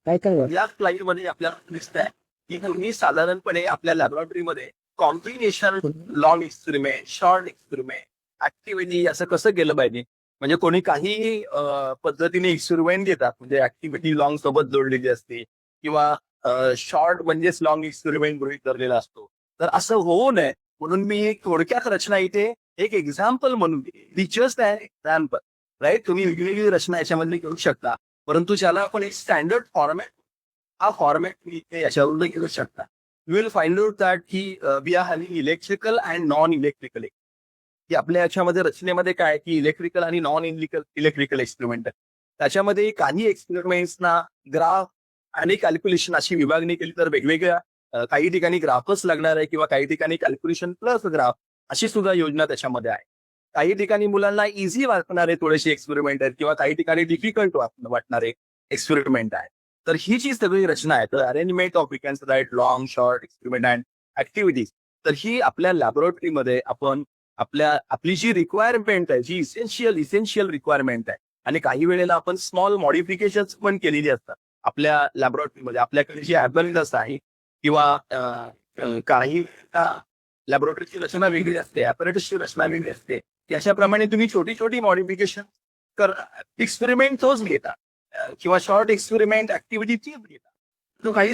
काय काय या स्लाइडमध्ये आपल्याला दिसत आहे की तुम्ही साधारणपणे आपल्या लॅबोरेटरीमध्ये combination long experiment, short experiment, activity असं कसं केलं पाहिजे. म्हणजे कोणी काही पद्धतीने एक्सपेरिमेंट घेतात, म्हणजे ऍक्टिव्हिटी लॉंग सोबत जोडलेली असते किंवा शॉर्ट म्हणजेच लॉंग एक्सपेरिमेंट गृहीत धरलेला असतो. तर असं होऊ नये म्हणून मी एक थोडक्यात रचना इथे एक एक्झाम्पल म्हणून टीचर्स एक्झाम्पल राईट. तुम्ही वेगवेगळी रचना याच्यामध्ये घेऊ शकता, परंतु ज्याला आपण एक स्टँडर्ड फॉर्मॅट, हा फॉर्मॅट मी इथे याच्यावरून घेऊ शकता. You will find out that की we are having electrical and non electrical, की आपल्या याच्यामध्ये रचनेमध्ये काय की इलेक्ट्रिकल आणि नॉन इलेक्ट्रिकल एक्सपेरिमेंट आहे. त्याच्यामध्ये काही एक्सपेरिमेंट्सना ग्राफ आणि कॅल्क्युलेशन अशी विभागणी केली तर वेगवेगळ्या काही ठिकाणी ग्राफच लागणार आहे किंवा काही ठिकाणी कॅल्क्युलेशन प्लस ग्राफ अशी सुद्धा योजना त्याच्यामध्ये आहे. काही ठिकाणी मुलांना इझी वाटणारे थोडेसे एक्सपेरिमेंट आहेत किंवा काही ठिकाणी डिफिकल्ट वाटणारे एक्सपेरिमेंट आहेत. तर ही जी सगळी रचना आहे, तर arrangement of we can say right long, short experiment and activities, तर ही आपल्या लॅबोरेटरीमध्ये आपण आपली जी रिक्वायरमेंट आहे, जी इसेन्शियल रिक्वायरमेंट आहे, आणि काही वेळेला आपण स्मॉल मॉडिफिकेशन पण केलेली असतात आपल्या लॅबोरेटरीमध्ये. आपल्याकडे जी ॲपरेटस आहे किंवा काही लॅबोरेटरीची रचना वेगळी असते, ॲपरेटसची रचना वेगळी असते. त्याच्याप्रमाणे तुम्ही छोटी छोटी मॉडिफिकेशन कर, एक्सपेरिमेंट तोच घेता किंवा शॉर्ट एक्सपेरिमेंट ऍक्टिव्हिटी तीच घेता. तो काही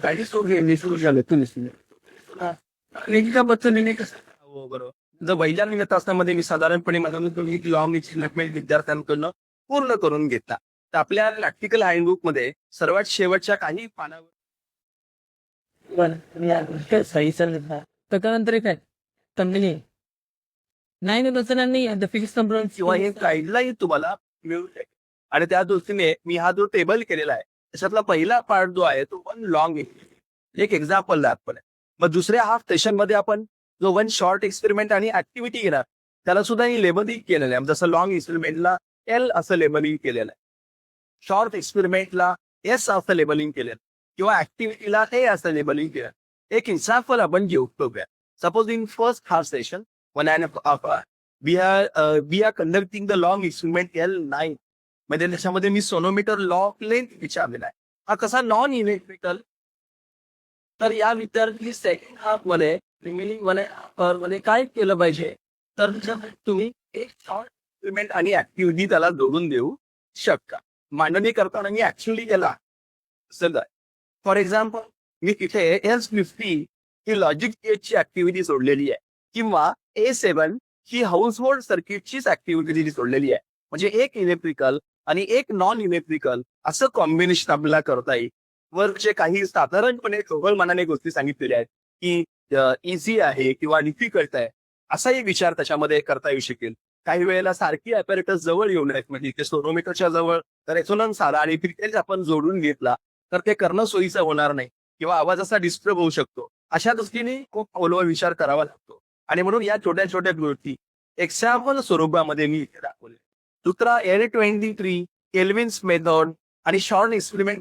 काही सुरू झाले तुम्ही एका पद्धतीने कसं. हो बरोबर. जर वैज्ञानिक तासामध्ये मी साधारणपणे माझा लॉंग एक्सपेरिमेंट विद्यार्थ्यांकडून पूर्ण करून घेतला. तर आपल्या प्रॅक्टिकल हँडबुक मध्ये सर्वात शेवटच्या काही पानावर सही सर त्याच्यानंतर काय कंपनी नाही ना तसं नाही फिक्स कंपनी किंवा हे गाईडलाईन तुम्हाला मिळू शकेल. आणि त्या दृष्टीने मी हा जो टेबल केलेला आहे त्याच्यातला पहिला पार्ट जो आहे तो वन लॉंग एक एक्झाम्पल आपण आहे. मग दुसऱ्या हाफ सेशन मध्ये आपण जो वन शॉर्ट एक्सपेरिमेंट आणि ऍक्टिव्हिटी घेणार त्याला सुद्धा लेबलिंग केलेलं आहे. जसं लॉंग एक्सपेरिमेंटला एल असं लेबलिंग केलेलं आहे, शॉर्ट एक्सपेरिमेंटला एस असं लेबलिंग केलेलं, किंवा ऍक्टिव्हिटीला ए असं लेबलिंग केलं. एक एक्झाम्पल आपण घेऊ बघूया. Suppose in first half session one and we are conducting the long experiment L9. म्हणजे त्याच्यामध्ये मी सोनोमीटर लॉ लेंथ विचारलेला आहे. हा कसा नॉन इलेक्ट्रिकल. तर या विद्यार्थी सेकंड हाफ मध्ये रिमेनिंग मध्ये काय केलं पाहिजे, तर तुम्ही एक शॉर्ट एक्सपेरिमेंट आणि ऍक्टिव्हिटी त्याला जोडून देऊ शकता. मांडणी करताना मी ऍक्च्युअली केला फॉर एक्झाम्पल मी तिथे S50 ही लॉजिक गेटची ऍक्टिव्हिटी सोडलेली आहे, किंवा A7 ही हाऊसहोल्ड सर्किटचीच ऍक्टिव्हिटी सोडलेली आहे. म्हणजे एक इलेक्ट्रिकल आणि एक नॉन इलेक्ट्रिकल असं कॉम्बिनेशन आपल्याला करता येईल. वर जे काही साधारणपणे ढोबळ मनाने गोष्टी सांगितलेल्या आहेत की इझी आहे किंवा डिफिकल्ट आहे, असाही विचार त्याच्यामध्ये करता येऊ शकेल. काही वेळेला सारखी ॲपॅरेटस जवळ येऊ नयेत, म्हणजे इथे सोनोमीटरच्या जवळ रेझोनन्स आला आणि फ्रिक्वेन्स आपण जोडून घेतला तर ते करणं सोयीचं होणार नाही किंवा आवाज असा डिस्टर्ब होऊ शकतो. अशा दृष्टीने खूप खोलवर विचार करावा लागतो. आणि म्हणून या छोट्या छोट्या गोष्टी एक्झाम्पल स्वरूपामध्ये मी इथे दाखवले. दुसरा L23 केल्विन्स मेथड आणि शॉर्ट एक्सपेरिमेंट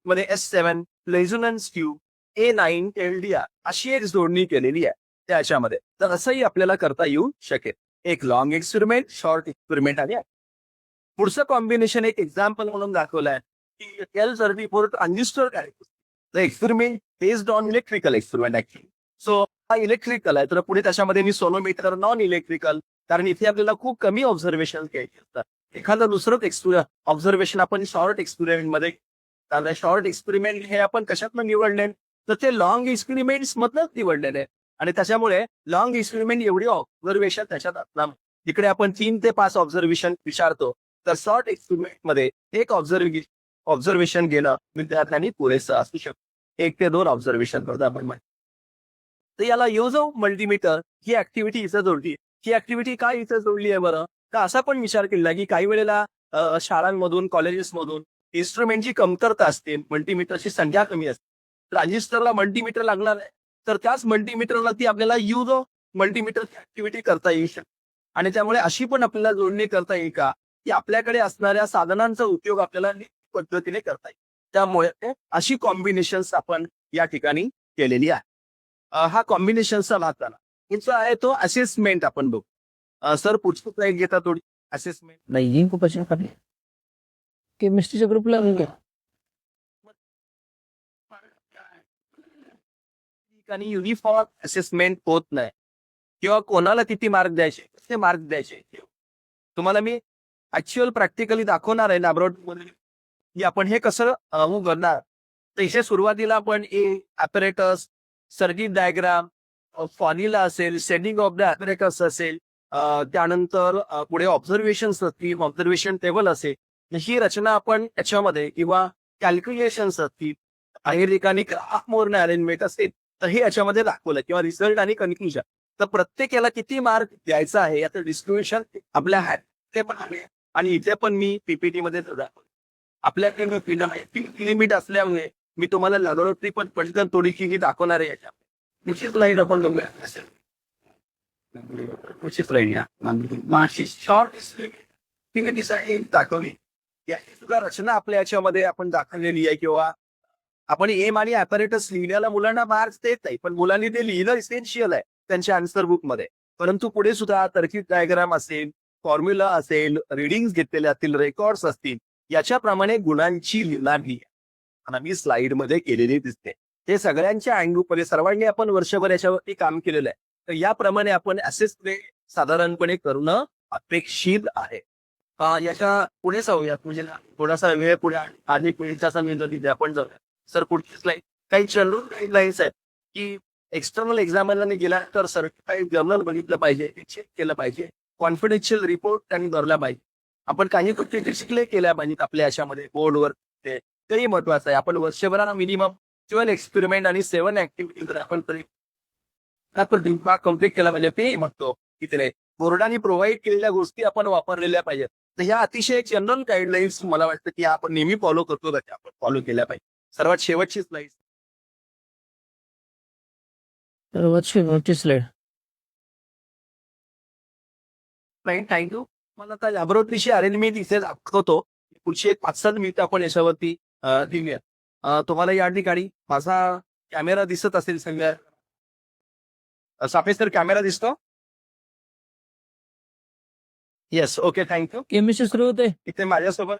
मध्ये S7 resonance tube A9 LDR अशी एक जोडणी केलेली आहे त्याच्यामध्ये. तर असंही आपल्याला करता येऊ शकेल. एक लॉंग एक्सपेरिमेंट, शॉर्ट एक्सपेरिमेंट आणि पुढचं कॉम्बिनेशन एक एक्झाम्पल म्हणून दाखवलं आहे की L34 transistor the experiment based on electrical experiment actually. So हा इलेक्ट्रिकल आहे, तर पुढे त्याच्यामध्ये मी सोनोमीटर नॉन इलेक्ट्रिकल, कारण इथे आपल्याला खूप कमी ऑब्झर्वेशन घ्यायचे असतात. एखादं दुसरं ऑब्झर्वेशन आपण शॉर्ट एक्सपेरिमेंट मध्ये, कारण शॉर्ट एक्सपेरिमेंट हे आपण कशातनं निवडले, तर ते लॉंग एक्सपेरिमेंट्स मधनच निवडलेले. आणि त्याच्यामुळे लॉंग एक्सपेरिमेंट एवढी ऑब्झर्वेशन त्याच्यात असणार. तिकडे आपण 3 ते 5 ऑब्झर्वेशन विचारतो, तर शॉर्ट एक्सपेरिमेंट मध्ये एक ऑब्झर्वेशन घेणं विद्यार्थ्यांनी पुरेसं असू शकतं. 1 ते 2 ऑब्झर्वेशन करतो आपण. तर याला use of multimeter he activity इथं जोडली. ही ऍक्टिव्हिटी काय इथं जोडली आहे बरं, का असा पण विचार केला की काही वेळेला शाळांमधून कॉलेजेसमधून इन्स्ट्रुमेंटची कमतरता असते, मल्टीमीटरची संख्या कमी असते. ट्रान्झिस्टरला मल्टीमीटर लागणार आहे, तर त्याच मल्टीमीटरला ती आपल्याला यूज ऑफ मल्टीमीटरची ऍक्टिव्हिटी करता येऊ शकते. आणि त्यामुळे अशी पण आपल्याला जोडणी करता येईल का, की आपल्याकडे असणाऱ्या साधनांचा उपयोग आपल्याला पद्धतीने करता येईल. त्यामुळे अशी कॉम्बिनेशन्स आपण या ठिकाणी केलेली आहे. हा कॉम्बिनेशनचा भाग झाला. पुढचा आहे तो असेसमेंट आपण बघू. सर पुढचं स्लाइड घेता थोडी असेसमेंट. नहीं इनको पसंद करने केमिस्ट्रीच्या ग्रुपला ठिकाणी युनिफॉर्म असेसमेंट होत नाही किंवा कोणाला किती मार्क द्यायचे कसे मार्क द्यायचे तुम्हाला मी ऍक्च्युअल प्रॅक्टिकली दाखवणार आहे लॅबोरेटरीमध्ये की आपण हे कसं करणार. तर इथे सुरुवातीला आपण ॲपरेटस सर्किट डायग्राम फॉर्म्युला असेल सेटिंग ऑफ द ॲपरेटस असेल त्यानंतर पुढे ऑब्झर्वेशन्स असतील ऑब्झर्वेशन टेबल असेल ही रचना आपण याच्यामध्ये किंवा कॅल्क्युलेशन्स असतील काही ठिकाणी ग्राफ मोरने अरेंजमेंट असेल तर हे याच्यामध्ये दाखवलं किंवा रिझल्ट आणि कन्क्लुजन. तर प्रत्येक याला किती मार्क द्यायचा आहे याचं डिस्ट्रीब्युशन आपल्या हात ते पण आहे आणि इथे पण मी पीपीटी मध्ये दाखवलं. आपल्याकडे लिमिट असल्यामुळे मी तुम्हाला लॅबोरेटरी पण पटकन थोडीशी दाखवणार आहे याच्या निश्चित स्लाईड आपण बघूया शॉर्ट दाखवली याची सुद्धा रचना आपल्या याच्यामध्ये आपण दाखवलेली आहे किंवा आपण एम आणि ॲपरेटस लिहिण्याला मुलांना मार्क्स देत नाही पण मुलांनी ते लिहिणं इसेन्शियल आहे त्यांच्या आन्सर बुक मध्ये. परंतु पुढे सुद्धा सर्किट डायग्राम असेल फॉर्म्युला असेल रिडिंग घेतलेले असतील रेकॉर्ड्स असतील याच्याप्रमाणे गुणांची लिहिणारी मी स्लाइड मध्ये केलेली दिसते. हे सगळ्यांच्या अँगलमध्ये सर्वांनी आपण वर्षभर याच्यावरती काम केलेलं आहे. तर याप्रमाणे आपण असेच साधारणपणे करणं अपेक्षित आहे. याच्या पुढे जाऊयात म्हणजे थोडासा वेळ पुढे अधिक वेळेचा समजा तिथे आपण जाऊया. सर पुढची स्लाइड काही जनरल गाईडलाईन्स आहेत की एक्सटर्नल एक्झामिनरने गेला तर सर्टिफाईड जर्नल बघितलं पाहिजे चेक केलं पाहिजे कॉन्फिडेन्शियल रिपोर्ट त्यांनी भरला पाहिजे. आपण काही गोष्टी डिस्प्ले केल्या पाहिजेत आपल्या याच्यामध्ये बोर्डवर तेही महत्वाचं आहे. आपण वर्षभराला मिनिमम 12 एक्सपेरिमेंट आणि 7 ऍक्टिव्हिटी जर आपण कम्प्लीट केला पाहिजे ते म्हणतो तिथे बोर्डाने प्रोव्हाइड केलेल्या गोष्टी आपण वापरलेल्या पाहिजेत. तर ह्या अतिशय जनरल गाईडलाईन्स मला वाटतं की आपण नेहमी फॉलो करतो तर आपण फॉलो केल्या पाहिजे. सर्वात शेवटची स्लाइड स्लाइड थँक्यू. मला आता लॅबोरेटरीची अरेंजमेंट इथे दाखवतो. पुढची एक 5-7 मिनिटं आपण याच्यावरती देऊया. तुम्हाला या ठिकाणी माझा कॅमेरा दिसत असेल सगळ्या सापेस तर कॅमेरा दिसतो. Yes okay thank you. केमिस्ट्री सुरू होते इथे माझ्यासोबत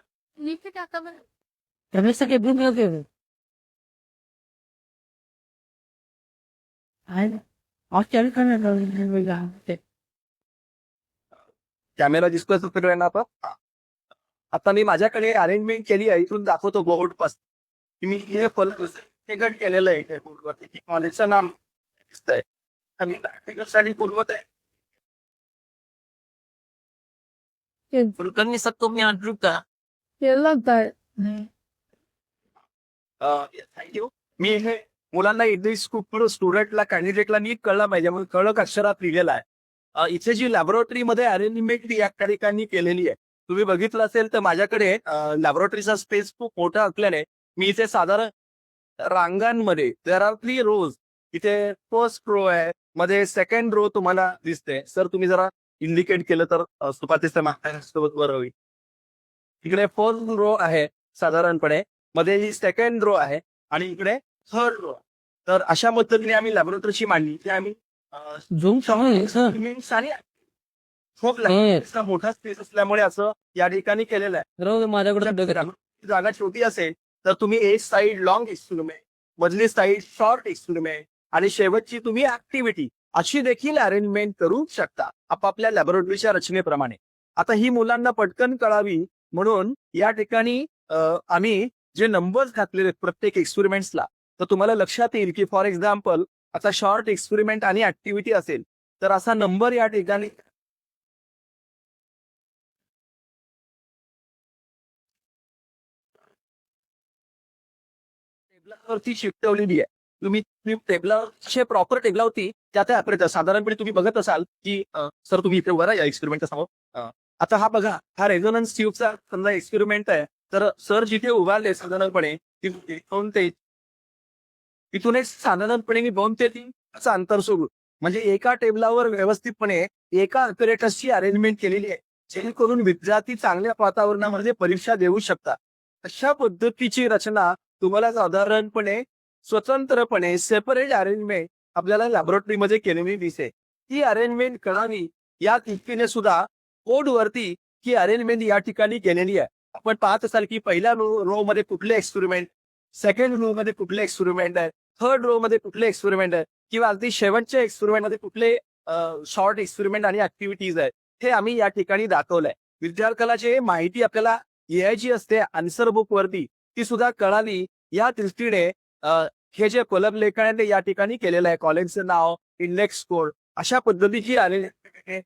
कॅमेरा दिसतोय तर आता आता मी माझ्याकडे अरेंजमेंट केली आहे इथून दाखवतो बोर्ड पासून मी हे फलक केलेलं आहे बोर्डवरती कॉलेजचं नाम दिसतंय आणि प्रॅक्टिकलसाठी बोलवत आहे. फुलकर्णी सबको मी अप्रूव का थँक्यू. मी हे मुलांना स्टुडंटला कॅन्डिडेटला नीट कळलं पाहिजे म्हणून कळक अक्षरात लिहिलेला आहे. इथे जी लॅबोरेटरीमध्ये अरेंजमेंट या ठिकाणी केलेली आहे तुम्ही बघितलं असेल तर माझ्याकडे लॅबोरेटरीचा स्पेस खूप मोठा असल्याने मी इथे साधारण रांगांमध्ये देर आर 3 रोज इथे फर्स्ट रो आहे मध्ये सेकंड रो तुम्हाला दिसते. सर तुम्ही जरा इंडिकेट केलं तर सुपातीच्या मागच्यासोबत बरं होईल. इकडे फर्स्ट रो आहे साधारणपणे मध्ये ही सेकंड रो आहे आणि इकडे थर्ड रो. तर अशा पद्धतीने आम्ही लॅबोरेटरीची मांडली ते आम्ही झूम खूप मोठा स्पेस असल्यामुळे असं या ठिकाणी केलेलं आहे. माझ्याकडे जागा छोटी असेल तर तुम्ही एक साईड लॉंग एक्सपेरिमेंट मधली साईड शॉर्ट एक्सपेरिमेंट आणि शेवटची तुम्ही ऍक्टिव्हिटी अशी देखील अरेंजमेंट करू शकता आपापल्या लॅबोरेटरीच्या रचनेप्रमाणे. आता ही मुलांना पटकन कळावी म्हणून या ठिकाणी आम्ही जे नंबर्स घातलेले प्रत्येक एक्सपेरिमेंट्सला तर तुम्हाला लक्षात येईल की फॉर एक्झाम्पल आता शॉर्ट एक्सपेरिमेंट आणि ऍक्टिव्हिटी असेल तर असा नंबर या ठिकाणी टेबलावरती शिकवलेली आहे. तुम्ही टेबलाचे प्रॉपर टेबलावरती त्या ॲपरेटर साधारणपणे तुम्ही बघत असाल की सर तुम्ही इथे उभा या एक्सपेरिमेंटच्या समोर. आता हा बघा हा रेझोनन्स ट्यूबचा समजा एक्सपेरिमेंट आहे तर सर जिथे उभारले साधारणपणे तिथून साधारणपणे मी 2 ते 3 असं अंतर सोडू म्हणजे एका टेबलावर व्यवस्थितपणे एका ॲपरेटर्सची अरेंजमेंट केलेली आहे जेणेकरून विद्यार्थी चांगल्या वातावरणामध्ये परीक्षा देऊ शकतात. अशा पद्धतीची रचना तुम्हाला साधारणपणे स्वतंत्रपणे सेपरेट अरेंजमेंट आपल्याला लॅबोरेटरीमध्ये केलेली दिसेल. ती अरेंजमेंट करावी या दृष्टीने सुद्धा बोर्डवरती ही अरेंजमेंट या ठिकाणी केलेली आहे. आपण पाहत असाल की पहिल्या रो मध्ये कुठले एक्सपेरिमेंट, सेकंड रो मध्ये कुठले एक्सपेरिमेंट आहे, थर्ड रो मध्ये कुठले एक्सपेरिमेंट आहे किंवा अगदी शेवटच्या एक्सपेरिमेंट मध्ये कुठले शॉर्ट एक्सपेरिमेंट आणि ऍक्टिव्हिटीज आहेत हे आम्ही या ठिकाणी दाखवलंय. विद्यार्थ्याला जे माहिती आपल्याला लिहायची असते आन्सर बुक वरती ती सुद्धा कळाली या दृष्टीने हे जे कोलम लेखन या ठिकाणी केलेलं आहे. कॉलेजचं नाव, इंडेक्स कोड अशा पद्धतीची आलेली आहे.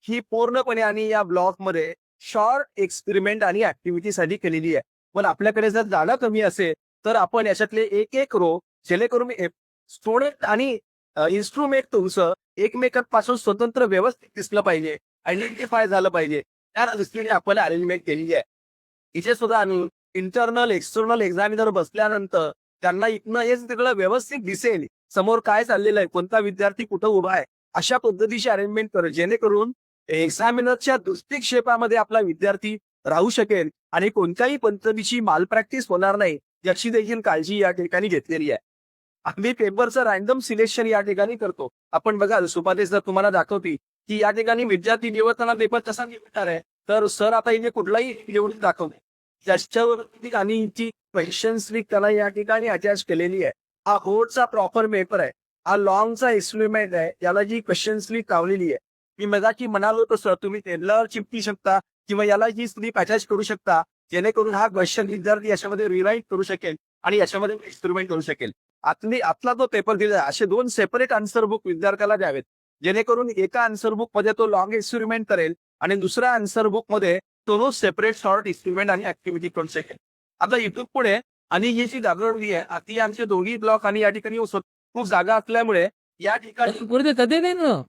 ही पूर्णपणे आणि या ब्लॉक मध्ये शॉर्ट एक्सपेरिमेंट आणि ऍक्टिव्हिटीसाठी केलेली आहे. पण आपल्याकडे जर जागा कमी असेल तर आपण याच्यातले एक एक रो जेणेकरून स्टुडंट आणि इन्स्ट्रुमेंट तुमचं एकमेकांपासून स्वतंत्र व्यवस्थित दिसलं पाहिजे, आयडेंटिफाय झालं पाहिजे त्या दृष्टीने आपण अरेंजमेंट केलेली आहे. इथे सुद्धा आम्ही इंटरनल एक्सटर्नल एक्झामिनर बसल्यानंतर त्यांना इथनं हेच तिकडं व्यवस्थित दिसेल समोर काय चाललेलं आहे, कोणता विद्यार्थी कुठं उभा आहे, अशा पद्धतीची अरेंजमेंट करू जेणेकरून एक्झामिनरच्या दृष्टिक्षेपामध्ये आपला विद्यार्थी राहू शकेल आणि कोणत्याही पद्धतीची माल प्रॅक्टिस होणार नाही याची देखील काळजी या ठिकाणी घेतलेली आहे. आम्ही पेपरचं रॅन्डम सिलेक्शन या ठिकाणी करतो. आपण बघा सुपाते जर तुम्हाला दाखवती की या ठिकाणी विद्यार्थी निवडताना पेपर कसा निवडणार आहे, तर सर आता इथे कुठलाही निवडून दाखवते ज्याच्यावरती आणि ती क्वेश्चन्स त्याला या ठिकाणी अटॅच केलेली आहे. हा बोर्डचा प्रॉपर पेपर आहे, हा लॉंगचा एक्सपेरिमेंट आहे, याला जी क्वेश्चन्स लावलेली आहे. मी मगाशी म्हणालो तसं तुम्ही टेबलावर चिपकू शकता किंवा याला जी स्लिप अटॅच करू शकता जेणेकरून हा क्वेश्चन विद्यार्थी याच्यामध्ये रिराईट करू शकेल आणि याच्यामध्ये एक्सपेरिमेंट करू शकेल. आतला जो पेपर दिला असे 2 सेपरेट आन्सर बुक विद्यार्थ्याला द्यावेत जेणेकरून एका आन्सर बुक मध्ये तो लॉंग एक्सपेरिमेंट करेल आणि दुसऱ्या आन्सर बुक मध्ये तो सेपरेट शॉर्ट एक्सपेरिमेंट आणि ऍक्टिव्हिटी करू शकेल. आता इथून पुढे आणि ही जी जागृती आहे ती आमचे दोन्ही ब्लॉक आणि या ठिकाणी खूप जागा असल्यामुळे या ठिकाणी पुढे कधी नाही ना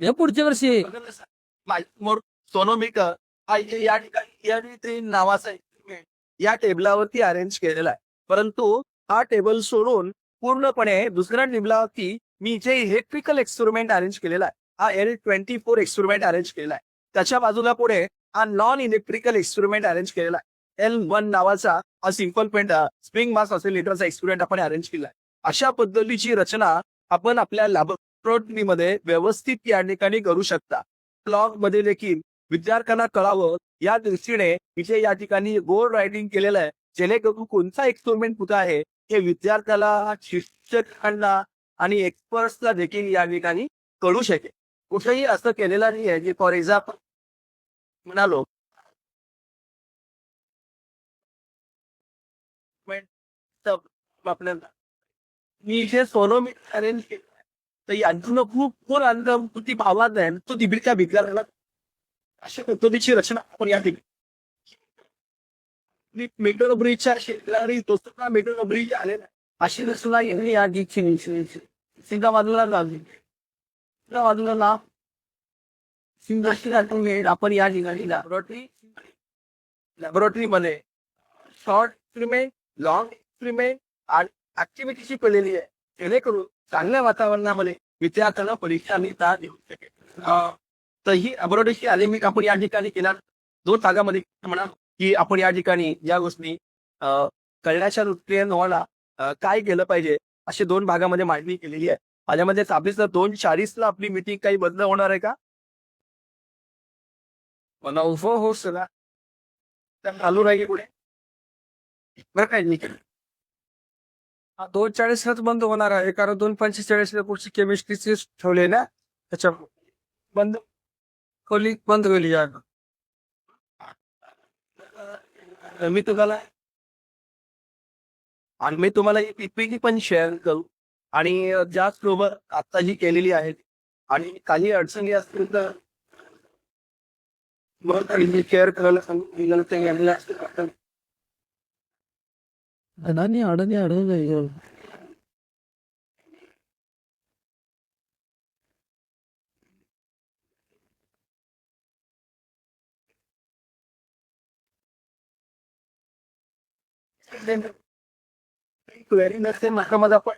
या पुढच्या वर्षी समोर सोनोमिक या ठिकाणी नावाचा एक्सपेरिमेंट या टेबलावरती अरेंज केलेला आहे. परंतु हा टेबल सोडून पूर्णपणे दुसऱ्या टेबलावरती मी इथे इलेक्ट्रिकल एक्सपेरिमेंट अरेंज केलेला आहे. हा L24 एक्सपेरिमेंट अरेंज केलेला आहे. त्याच्या बाजूला पुढे हा नॉन इलेक्ट्रिकल एक्सपेरिमेंट अरेंज केलेला आहे. L1 नावाचा हा सिम्पल पेंट स्प्रिंग मास ऑसिलेटरचा एक्सपेरिमेंट आपण अरेंज केला आहे. अशा पद्धतीची रचना आपण आपल्या लॅबोरेटरीमध्ये व्यवस्थित या ठिकाणी करू शकता. ब्लॉग मध्ये देखील विद्यार्थ्यांना कळावं या दृष्टीने इथे या ठिकाणी बोर्ड रायटिंग केलेलं आहे जेणेकरून कोणता एक्सपेरिमेंट कुठं आहे हे विद्यार्थ्याला, शिक्षकांना आणि एक्सपर्ट्सला देखील या ठिकाणी कळू शकेल. कुठेही असं केलेलं नाही आहे की फॉर एक्झाम्पल म्हणालो आपल्याला मी इथे सोनोमी अरेंज केलं तर यांतून खूप अंतर ती भावात आहे तो त्या विद्यार्थ्याला अशा पद्धतीची रचना आपण या ठिकाणी मेट्रो ब्रिजच्या शेजारी तोच मेट्रो ब्रिज आलेला अशी रचना या ठिकाणी सिंगा बाजूला लागली बाजूला ना आपण या ठिकाणी लॅबोरेटरी मध्ये शॉर्ट एक्सपेरिमेंट, लॉंग एक्सपेरिमेंट आणि ऍक्टिव्हिटीची केलेली आहे जेणेकरून चांगल्या वातावरणामध्ये विद्यार्थ्यांना परीक्षा देता येऊ शकेल. तर ही लॅबोरेटरीची आली आपण या ठिकाणी केल्या 2 भागामध्ये म्हणा की आपण या ठिकाणी या गोष्टी कळण्याच्या दृष्टीने तुम्हाला काय केलं पाहिजे असे 2 भागामध्ये मांडणी केलेली आहे. माझ्यामध्ये 2:40 आपली मीटिंग काही बंद होणार आहे का? हो सर चालू राहील पुढे बरं काय नाही 2:40 बंद होणार आहे कारण 2:45 पुढची केमिस्ट्रीची ठेवले ना त्याच्या बंद खोली बंद होईल या मी तुम्हाला ही पीपीटी पण शेअर करू आणि ज्याचबरोबर आता जी केलेली आहे आणि काही अडचणी असतील तर शेअर करायला सांगू अडाणी अडवलं क्वेरी नसते माझ्यामध्ये आपण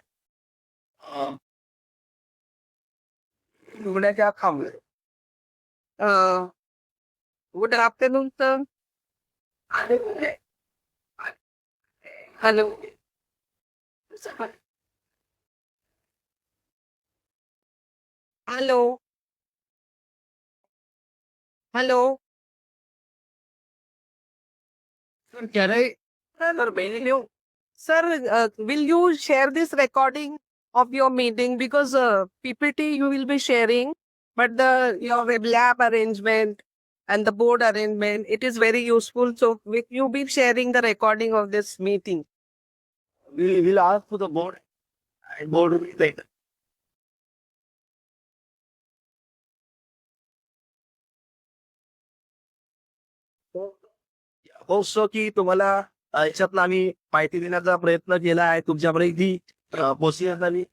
निवडण्याच्या थांबले good afternoon sir. Hello hello hello Sir, will you share this recording of your meeting? Because PPT you will be sharing, but your web lab arrangement and the board arrangement, it is very useful. So will you be sharing the recording of this meeting? We'll ask to the board, and board will be later. Hope की तुम्हाला याच्यातनं आम्ही माहिती देण्याचा प्रयत्न केला आहे. तुमच्यापर्यंत ती पोहोचण्याचा मी